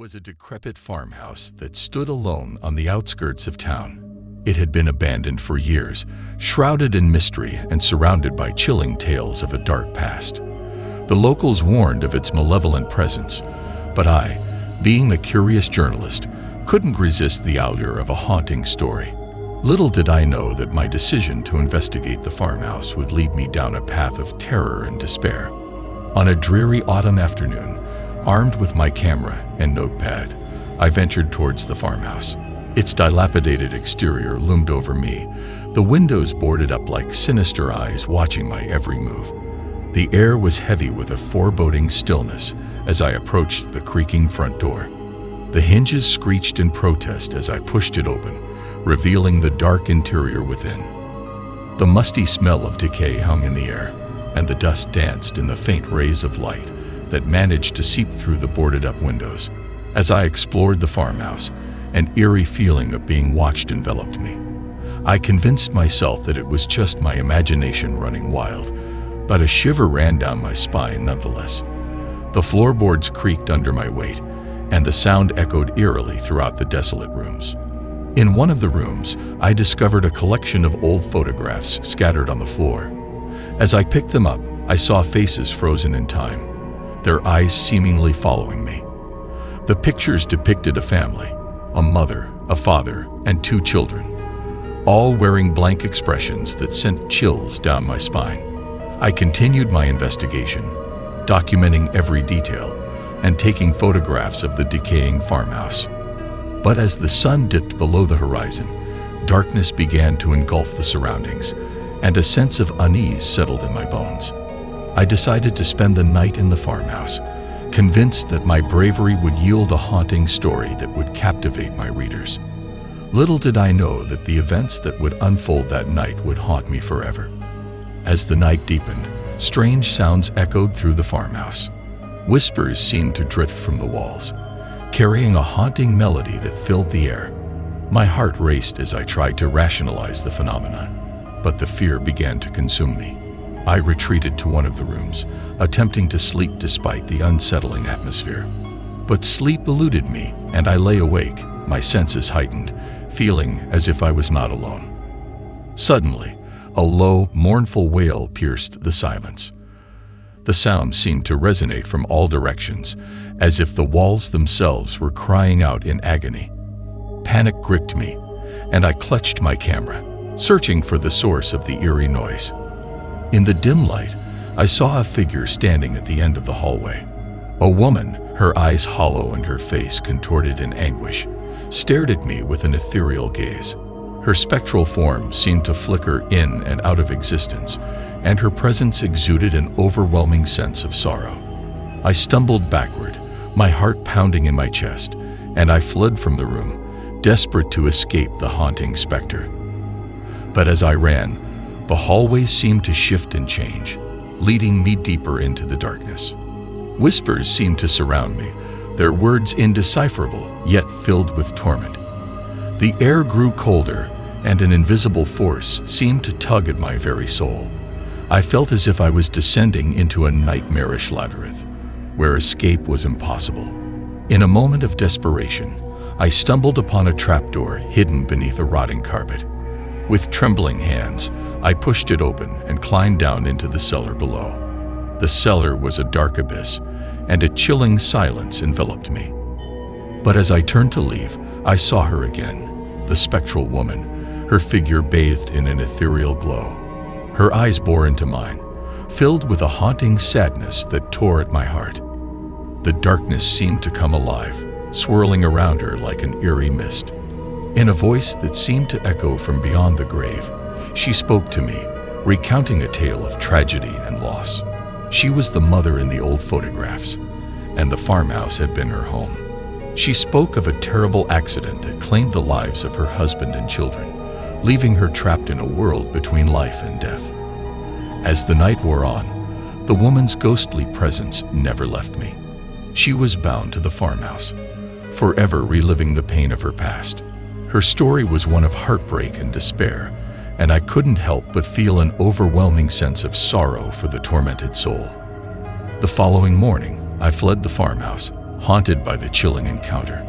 was a decrepit farmhouse that stood alone on the outskirts of town. It had been abandoned for years, shrouded in mystery and surrounded by chilling tales of a dark past. The locals warned of its malevolent presence, but I, being a curious journalist, couldn't resist the allure of a haunting story. Little did I know that my decision to investigate the farmhouse would lead me down a path of terror and despair. On a dreary autumn afternoon, armed with my camera and notepad, I ventured towards the farmhouse. Its dilapidated exterior loomed over me, the windows boarded up like sinister eyes watching my every move. The air was heavy with a foreboding stillness as I approached the creaking front door. The hinges screeched in protest as I pushed it open, revealing the dark interior within. The musty smell of decay hung in the air, and the dust danced in the faint rays of light that managed to seep through the boarded-up windows. As I explored the farmhouse, an eerie feeling of being watched enveloped me. I convinced myself that it was just my imagination running wild, but a shiver ran down my spine nonetheless. The floorboards creaked under my weight, and the sound echoed eerily throughout the desolate rooms. In one of the rooms, I discovered a collection of old photographs scattered on the floor. As I picked them up, I saw faces frozen in time, their eyes seemingly following me. The pictures depicted a family, a mother, a father, and 2 children, all wearing blank expressions that sent chills down my spine. I continued my investigation, documenting every detail and taking photographs of the decaying farmhouse. But as the sun dipped below the horizon, darkness began to engulf the surroundings, and a sense of unease settled in my bones. I decided to spend the night in the farmhouse, convinced that my bravery would yield a haunting story that would captivate my readers. Little did I know that the events that would unfold that night would haunt me forever. As the night deepened, strange sounds echoed through the farmhouse. Whispers seemed to drift from the walls, carrying a haunting melody that filled the air. My heart raced as I tried to rationalize the phenomenon, but the fear began to consume me. I retreated to one of the rooms, attempting to sleep despite the unsettling atmosphere. But sleep eluded me, and I lay awake, my senses heightened, feeling as if I was not alone. Suddenly, a low, mournful wail pierced the silence. The sound seemed to resonate from all directions, as if the walls themselves were crying out in agony. Panic gripped me, and I clutched my camera, searching for the source of the eerie noise. In the dim light, I saw a figure standing at the end of the hallway. A woman, her eyes hollow and her face contorted in anguish, stared at me with an ethereal gaze. Her spectral form seemed to flicker in and out of existence, and her presence exuded an overwhelming sense of sorrow. I stumbled backward, my heart pounding in my chest, and I fled from the room, desperate to escape the haunting specter. But as I ran, the hallways seemed to shift and change, leading me deeper into the darkness. Whispers seemed to surround me, their words indecipherable, yet filled with torment. The air grew colder, and an invisible force seemed to tug at my very soul. I felt as if I was descending into a nightmarish labyrinth, where escape was impossible. In a moment of desperation, I stumbled upon a trapdoor hidden beneath a rotting carpet. With trembling hands, I pushed it open and climbed down into the cellar below. The cellar was a dark abyss, and a chilling silence enveloped me. But as I turned to leave, I saw her again, the spectral woman, her figure bathed in an ethereal glow. Her eyes bore into mine, filled with a haunting sadness that tore at my heart. The darkness seemed to come alive, swirling around her like an eerie mist. In a voice that seemed to echo from beyond the grave, she spoke to me, recounting a tale of tragedy and loss. She was the mother in the old photographs, and the farmhouse had been her home. She spoke of a terrible accident that claimed the lives of her husband and children, leaving her trapped in a world between life and death. As the night wore on, the woman's ghostly presence never left me. She was bound to the farmhouse, forever reliving the pain of her past. Her story was one of heartbreak and despair, and I couldn't help but feel an overwhelming sense of sorrow for the tormented soul. The following morning, I fled the farmhouse, haunted by the chilling encounter.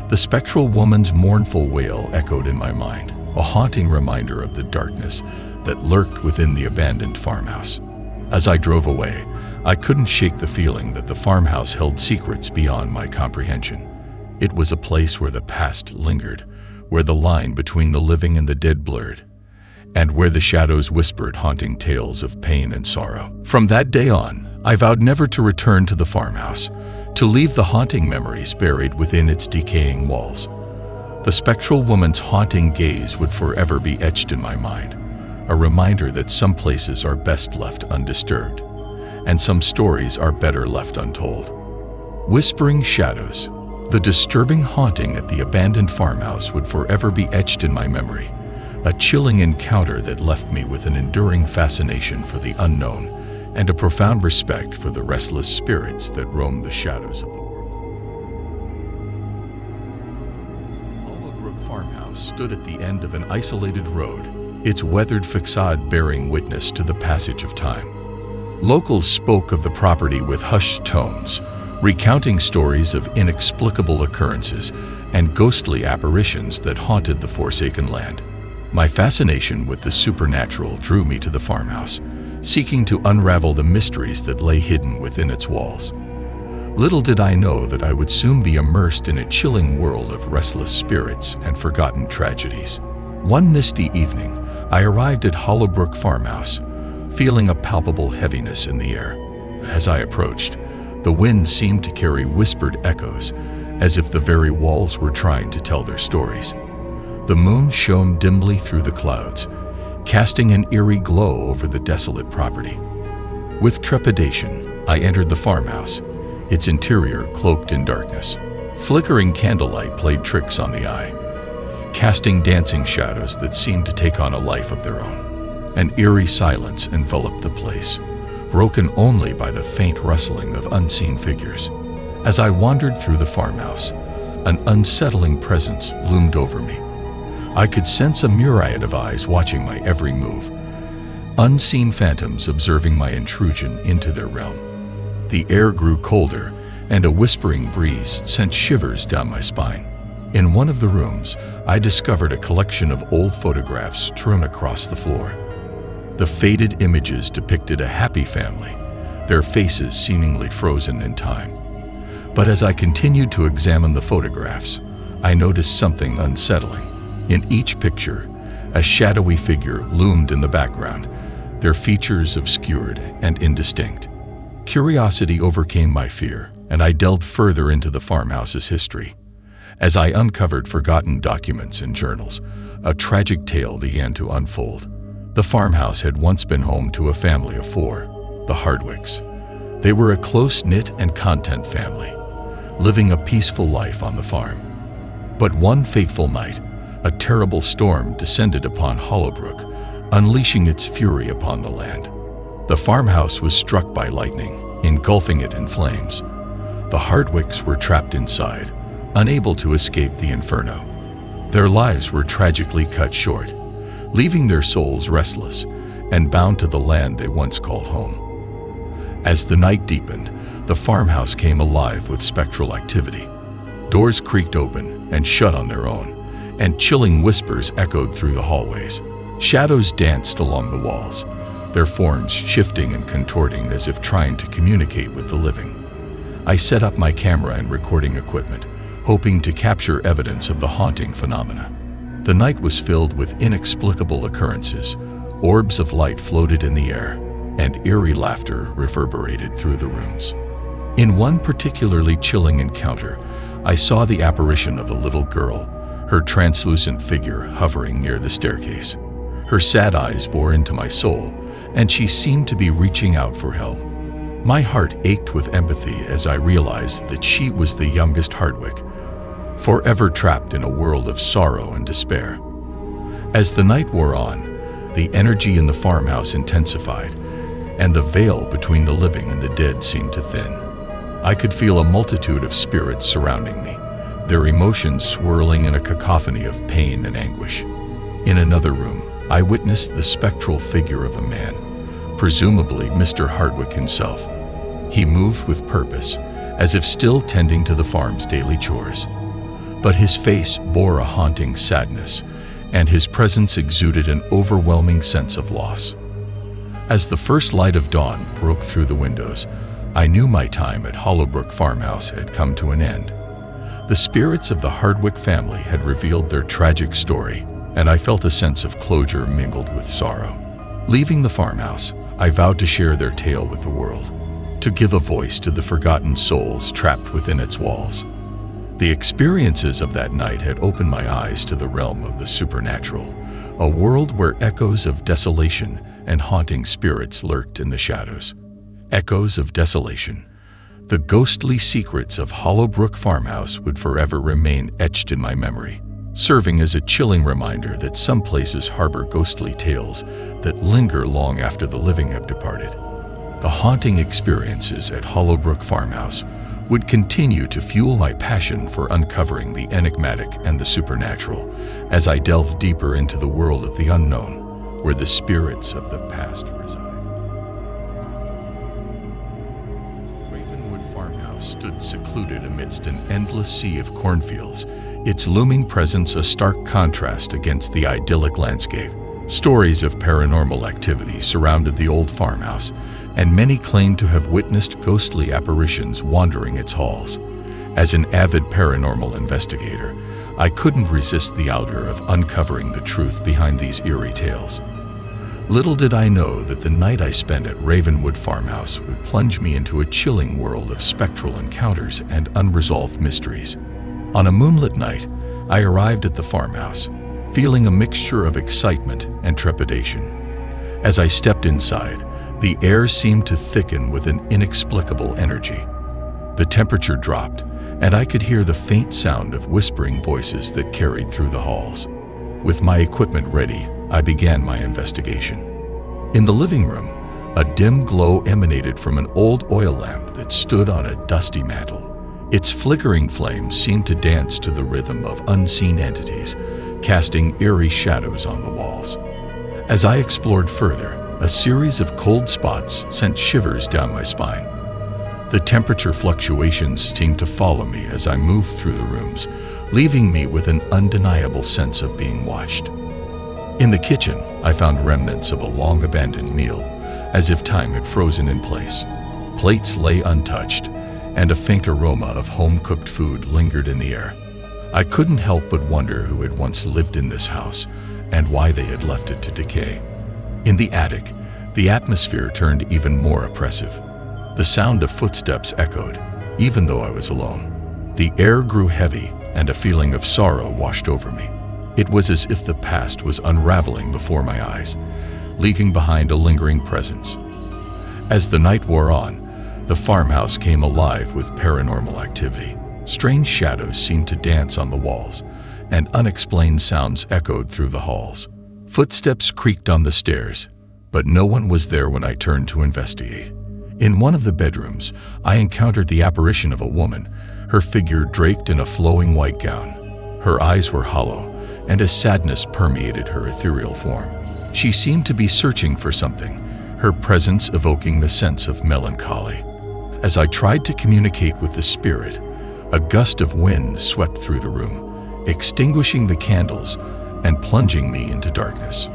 The spectral woman's mournful wail echoed in my mind, a haunting reminder of the darkness that lurked within the abandoned farmhouse. As I drove away, I couldn't shake the feeling that the farmhouse held secrets beyond my comprehension. It was a place where the past lingered, where the line between the living and the dead blurred, and where the shadows whispered haunting tales of pain and sorrow. From that day on, I vowed never to return to the farmhouse, to leave the haunting memories buried within its decaying walls. The spectral woman's haunting gaze would forever be etched in my mind, a reminder that some places are best left undisturbed, and some stories are better left untold. Whispering shadows. The disturbing haunting at the abandoned farmhouse would forever be etched in my memory, a chilling encounter that left me with an enduring fascination for the unknown and a profound respect for the restless spirits that roam the shadows of the world. Hollowbrook Farmhouse stood at the end of an isolated road, its weathered facade bearing witness to the passage of time. Locals spoke of the property with hushed tones, recounting stories of inexplicable occurrences and ghostly apparitions that haunted the forsaken land. My fascination with the supernatural drew me to the farmhouse, seeking to unravel the mysteries that lay hidden within its walls. Little did I know that I would soon be immersed in a chilling world of restless spirits and forgotten tragedies. One misty evening, I arrived at Hollowbrook Farmhouse, feeling a palpable heaviness in the air. As I approached, the wind seemed to carry whispered echoes, as if the very walls were trying to tell their stories. The moon shone dimly through the clouds, casting an eerie glow over the desolate property. With trepidation, I entered the farmhouse, its interior cloaked in darkness. Flickering candlelight played tricks on the eye, casting dancing shadows that seemed to take on a life of their own. An eerie silence enveloped the place, broken only by the faint rustling of unseen figures. As I wandered through the farmhouse, an unsettling presence loomed over me. I could sense a myriad of eyes watching my every move, unseen phantoms observing my intrusion into their realm. The air grew colder, and a whispering breeze sent shivers down my spine. In one of the rooms, I discovered a collection of old photographs strewn across the floor. The faded images depicted a happy family, their faces seemingly frozen in time. But as I continued to examine the photographs, I noticed something unsettling. In each picture, a shadowy figure loomed in the background, their features obscured and indistinct. Curiosity overcame my fear, and I delved further into the farmhouse's history. As I uncovered forgotten documents and journals, a tragic tale began to unfold. The farmhouse had once been home to a family of 4, the Hardwicks. They were a close-knit and content family, living a peaceful life on the farm. But one fateful night, a terrible storm descended upon Hollowbrook, unleashing its fury upon the land. The farmhouse was struck by lightning, engulfing it in flames. The Hardwicks were trapped inside, unable to escape the inferno. Their lives were tragically cut short, leaving their souls restless and bound to the land they once called home. As the night deepened, the farmhouse came alive with spectral activity. Doors creaked open and shut on their own, and chilling whispers echoed through the hallways. Shadows danced along the walls, their forms shifting and contorting as if trying to communicate with the living. I set up my camera and recording equipment, hoping to capture evidence of the haunting phenomena. The night was filled with inexplicable occurrences. Orbs of light floated in the air, and eerie laughter reverberated through the rooms. In one particularly chilling encounter, I saw the apparition of a little girl, her translucent figure hovering near the staircase. Her sad eyes bore into my soul, and she seemed to be reaching out for help. My heart ached with empathy as I realized that she was the youngest Hardwick, forever trapped in a world of sorrow and despair. As the night wore on, the energy in the farmhouse intensified, and the veil between the living and the dead seemed to thin. I could feel a multitude of spirits surrounding me, their emotions swirling in a cacophony of pain and anguish. In another room, I witnessed the spectral figure of a man, presumably Mr. Hardwick himself. He moved with purpose, as if still tending to the farm's daily chores. But his face bore a haunting sadness, and his presence exuded an overwhelming sense of loss. As the first light of dawn broke through the windows, I knew my time at Hollowbrook Farmhouse had come to an end. The spirits of the Hardwick family had revealed their tragic story, and I felt a sense of closure mingled with sorrow. Leaving the farmhouse, I vowed to share their tale with the world, to give a voice to the forgotten souls trapped within its walls. The experiences of that night had opened my eyes to the realm of the supernatural, a world where echoes of desolation and haunting spirits lurked in the shadows. Echoes of desolation. The ghostly secrets of Hollowbrook Farmhouse would forever remain etched in my memory, serving as a chilling reminder that some places harbor ghostly tales that linger long after the living have departed. The haunting experiences at Hollowbrook Farmhouse would continue to fuel my passion for uncovering the enigmatic and the supernatural as I delve deeper into the world of the unknown, where the spirits of the past reside. Farmhouse stood secluded amidst an endless sea of cornfields, its looming presence a stark contrast against the idyllic landscape. Stories of paranormal activity surrounded the old farmhouse, and many claimed to have witnessed ghostly apparitions wandering its halls. As an avid paranormal investigator, I couldn't resist the allure of uncovering the truth behind these eerie tales. Little did I know that the night I spent at Ravenwood Farmhouse would plunge me into a chilling world of spectral encounters and unresolved mysteries. On a moonlit night, I arrived at the farmhouse, feeling a mixture of excitement and trepidation. As I stepped inside, the air seemed to thicken with an inexplicable energy. The temperature dropped, and I could hear the faint sound of whispering voices that carried through the halls. With my equipment ready, I began my investigation. In the living room, a dim glow emanated from an old oil lamp that stood on a dusty mantel. Its flickering flames seemed to dance to the rhythm of unseen entities, casting eerie shadows on the walls. As I explored further, a series of cold spots sent shivers down my spine. The temperature fluctuations seemed to follow me as I moved through the rooms, leaving me with an undeniable sense of being watched. In the kitchen, I found remnants of a long-abandoned meal, as if time had frozen in place. Plates lay untouched, and a faint aroma of home-cooked food lingered in the air. I couldn't help but wonder who had once lived in this house and why they had left it to decay. In the attic, the atmosphere turned even more oppressive. The sound of footsteps echoed, even though I was alone. The air grew heavy, and a feeling of sorrow washed over me. It was as if the past was unraveling before my eyes, leaving behind a lingering presence. As the night wore on, the farmhouse came alive with paranormal activity. Strange shadows seemed to dance on the walls, and unexplained sounds echoed through the halls. Footsteps creaked on the stairs, but no one was there when I turned to investigate. In one of the bedrooms, I encountered the apparition of a woman, her figure draped in a flowing white gown. Her eyes were hollow, and a sadness permeated her ethereal form. She seemed to be searching for something, her presence evoking the sense of melancholy. As I tried to communicate with the spirit, a gust of wind swept through the room, extinguishing the candles and plunging me into darkness.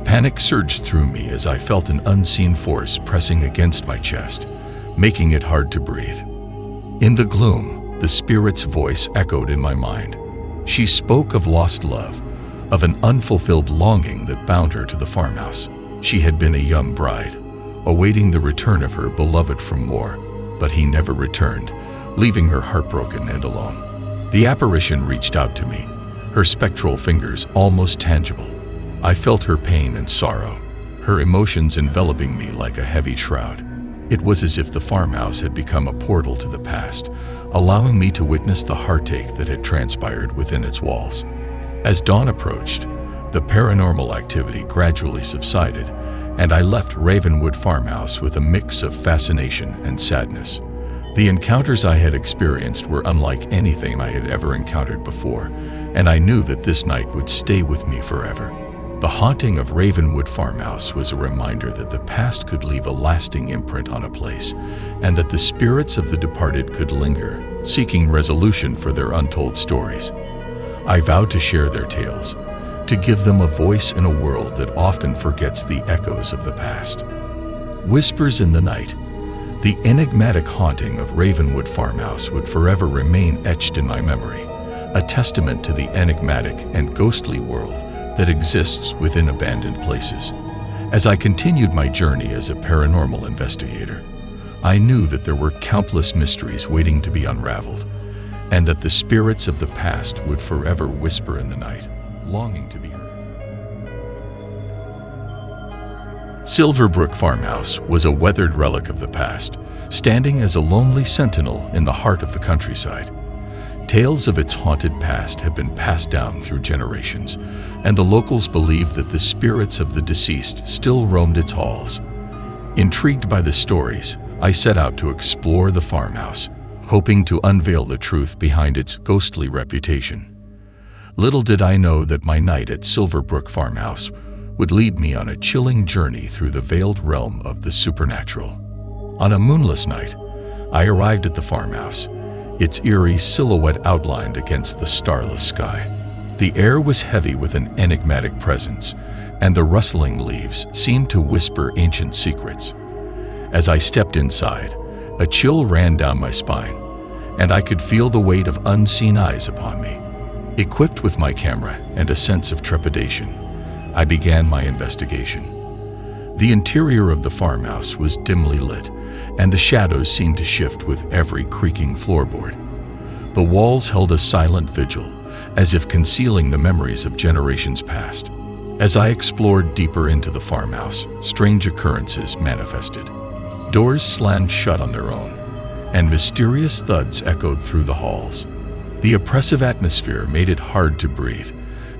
Panic surged through me as I felt an unseen force pressing against my chest, making it hard to breathe. In the gloom, the spirit's voice echoed in my mind. She spoke of lost love, of an unfulfilled longing that bound her to the farmhouse. She had been a young bride, awaiting the return of her beloved from war, but he never returned, leaving her heartbroken and alone. The apparition reached out to me, her spectral fingers almost tangible. I felt her pain and sorrow, her emotions enveloping me like a heavy shroud. It was as if the farmhouse had become a portal to the past, allowing me to witness the heartache that had transpired within its walls. As dawn approached, the paranormal activity gradually subsided, and I left Ravenwood Farmhouse with a mix of fascination and sadness. The encounters I had experienced were unlike anything I had ever encountered before, and I knew that this night would stay with me forever. The haunting of Ravenwood Farmhouse was a reminder that the past could leave a lasting imprint on a place, and that the spirits of the departed could linger, seeking resolution for their untold stories. I vowed to share their tales, to give them a voice in a world that often forgets the echoes of the past. Whispers in the night. The enigmatic haunting of Ravenwood Farmhouse would forever remain etched in my memory, a testament to the enigmatic and ghostly world that exists within abandoned places. As I continued my journey as a paranormal investigator, I knew that there were countless mysteries waiting to be unraveled, and that the spirits of the past would forever whisper in the night, longing to be heard. Silverbrook Farmhouse was a weathered relic of the past, standing as a lonely sentinel in the heart of the countryside. Tales of its haunted past have been passed down through generations, and the locals believe that the spirits of the deceased still roamed its halls. Intrigued by the stories, I set out to explore the farmhouse, hoping to unveil the truth behind its ghostly reputation. Little did I know that my night at Silverbrook Farmhouse would lead me on a chilling journey through the veiled realm of the supernatural. On a moonless night, I arrived at the farmhouse, its eerie silhouette outlined against the starless sky. The air was heavy with an enigmatic presence, and the rustling leaves seemed to whisper ancient secrets. As I stepped inside, a chill ran down my spine, and I could feel the weight of unseen eyes upon me. Equipped with my camera and a sense of trepidation, I began my investigation. The interior of the farmhouse was dimly lit, and the shadows seemed to shift with every creaking floorboard. The walls held a silent vigil, as if concealing the memories of generations past. As I explored deeper into the farmhouse, strange occurrences manifested. Doors slammed shut on their own, and mysterious thuds echoed through the halls. The oppressive atmosphere made it hard to breathe,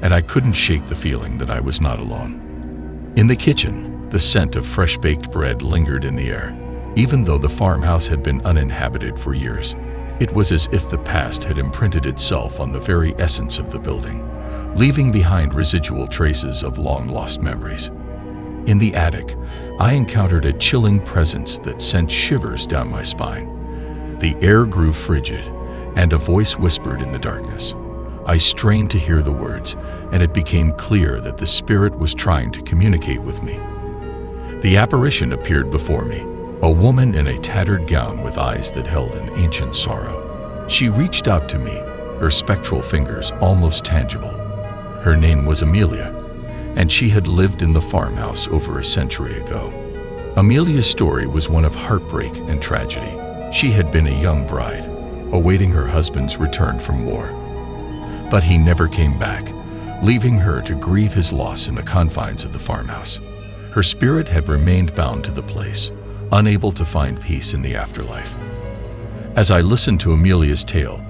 and I couldn't shake the feeling that I was not alone. In the kitchen, the scent of fresh-baked bread lingered in the air. Even though the farmhouse had been uninhabited for years, it was as if the past had imprinted itself on the very essence of the building, leaving behind residual traces of long-lost memories. In the attic, I encountered a chilling presence that sent shivers down my spine. The air grew frigid, and a voice whispered in the darkness. I strained to hear the words, and it became clear that the spirit was trying to communicate with me. The apparition appeared before me, a woman in a tattered gown with eyes that held an ancient sorrow. She reached out to me, her spectral fingers almost tangible. Her name was Amelia, and she had lived in the farmhouse over a century ago. Amelia's story was one of heartbreak and tragedy. She had been a young bride, awaiting her husband's return from war. But he never came back, leaving her to grieve his loss in the confines of the farmhouse. Her spirit had remained bound to the place, unable to find peace in the afterlife. As I listened to Amelia's tale,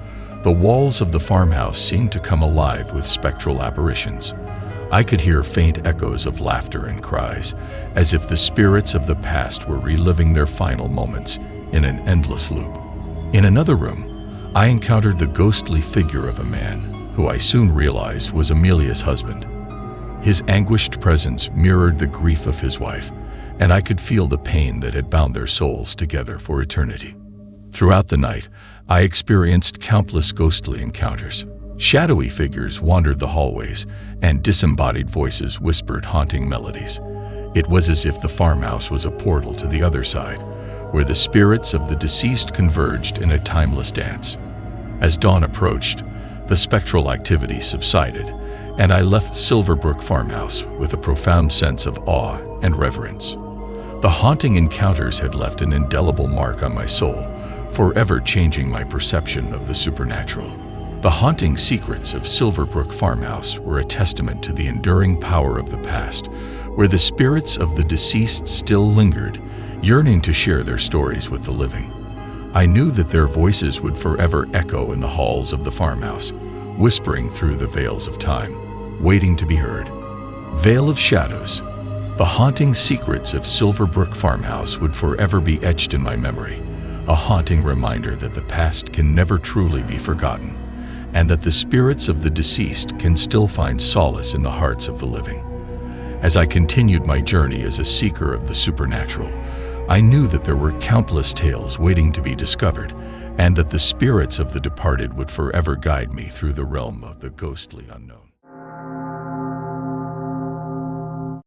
the walls of the farmhouse seemed to come alive with spectral apparitions. I could hear faint echoes of laughter and cries, as if the spirits of the past were reliving their final moments in an endless loop. In another room, I encountered the ghostly figure of a man, who I soon realized was Amelia's husband. His anguished presence mirrored the grief of his wife, and I could feel the pain that had bound their souls together for eternity. Throughout the night, I experienced countless ghostly encounters. Shadowy figures wandered the hallways, and disembodied voices whispered haunting melodies. It was as if the farmhouse was a portal to the other side, where the spirits of the deceased converged in a timeless dance. As dawn approached, the spectral activity subsided, and I left Silverbrook Farmhouse with a profound sense of awe and reverence. The haunting encounters had left an indelible mark on my soul, forever changing my perception of the supernatural. The haunting secrets of Silverbrook Farmhouse were a testament to the enduring power of the past, where the spirits of the deceased still lingered, yearning to share their stories with the living. I knew that their voices would forever echo in the halls of the farmhouse, whispering through the veils of time, waiting to be heard. Veil of Shadows. The haunting secrets of Silverbrook Farmhouse would forever be etched in my memory, a haunting reminder that the past can never truly be forgotten, and that the spirits of the deceased can still find solace in the hearts of the living. As I continued my journey as a seeker of the supernatural, I knew that there were countless tales waiting to be discovered, and that the spirits of the departed would forever guide me through the realm of the ghostly unknown.